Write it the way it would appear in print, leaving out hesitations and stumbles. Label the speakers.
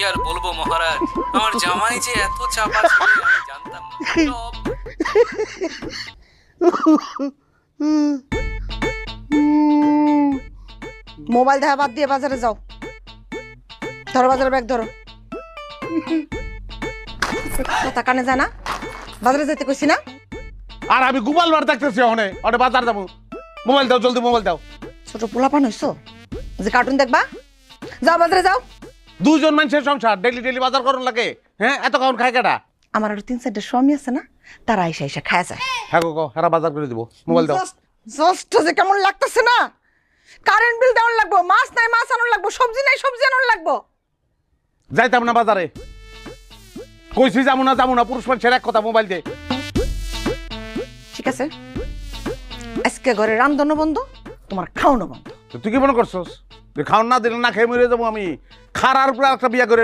Speaker 1: আর বলবো মহারাজ, আমার জামাই যে এত চাপা ছিল আমি জানতাম না। সব
Speaker 2: মোবাইল দেখা বাদ দিয়ে বাজারে যাও। ধরো বাজারে ব্যাগ ধরো। কথা কানে যায় না? বাজারে যেতে কইছি না?
Speaker 3: আর আমি গুগল বার দেখতেছি ওখানে ওটা বাজার যাবো। মোবাইল দাও, জলদি মোবাইল দাও।
Speaker 2: ছোট পোলাপান হইছো যে কার্টুন দেখবা? যাও বাজারে যাও।
Speaker 3: দুজন মানুষের সংসার, ডেলি ডেলি বাজার করুন লাগে। হ্যাঁ, এত কাউন খায় কেটা?
Speaker 2: আমার আরো 3-4টা স্বামী আছে না, তারা আইসা আইসা খায় যায়।
Speaker 3: হ্যাঁ গো, হেরা বাজার করে দিব। মোবাইল দাও।
Speaker 2: জাস্ট যে কেমন লাগতেছে না? কারেন্ট বিল দেওয়ার লাগবো, মাছ নাই মাছ আনার লাগবো, সবজি নাই সবজি আনার লাগবো।
Speaker 3: যাইতাম না বাজারে, কইছি যাবো না, পুরুষ মানুষের এক কথা। মোবাইল দে।
Speaker 2: ঠিক আছে, আজকে ঘরে রান্ধনও বন্ধ, তোমার খাওয়ানো বন্ধ।
Speaker 3: তুই কি মনে করছস যে খাওয়ান না দিলে না খেয়ে মরে যাবো আমি? খারার উপরে একটা বিয়া করে